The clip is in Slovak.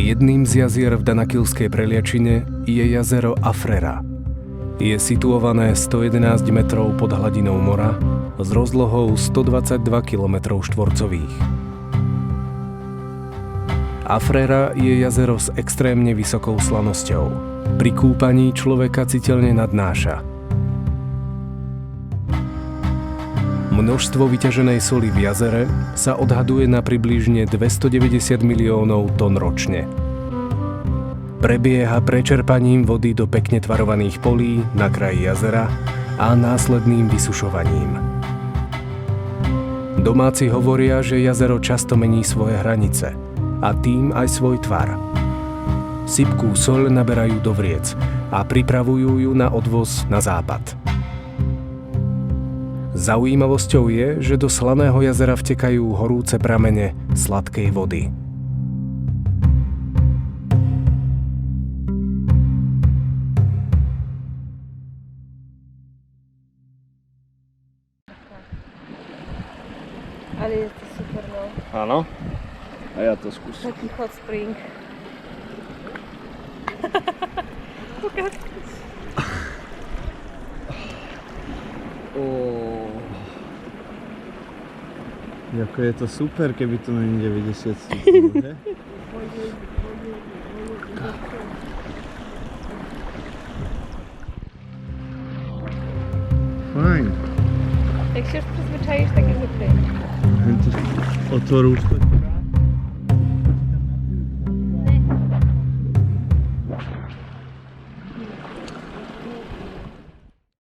Jedným z jazier v Danakilskej preliačine je jazero Afrera. Je situované 111 metrov pod hladinou mora s rozlohou 122 km štvorcových. Afrera je jazero s extrémne vysokou slanosťou. Pri kúpaní človeka citeľne nadnáša. Množstvo vyťaženej soli v jazere sa odhaduje na približne 290 miliónov tón ročne. Prebieha prečerpaním vody do pekne tvarovaných polí na kraji jazera a následným vysušovaním. Domáci hovoria, že jazero často mení svoje hranice a tým aj svoj tvar. Sypkú soľ naberajú do vriec a pripravujú ju na odvoz na západ. Zaujímavosťou je, že do slaného jazera vtekajú horúce pramene sladkej vody. Ale je to super, no. Áno. A ja to skúsim. Taký hot spring. Jako je to super, keby to není 90 stupňů, že? Fajn. Jak się już przyzwyczaisz, tak jest okej. O to růzko.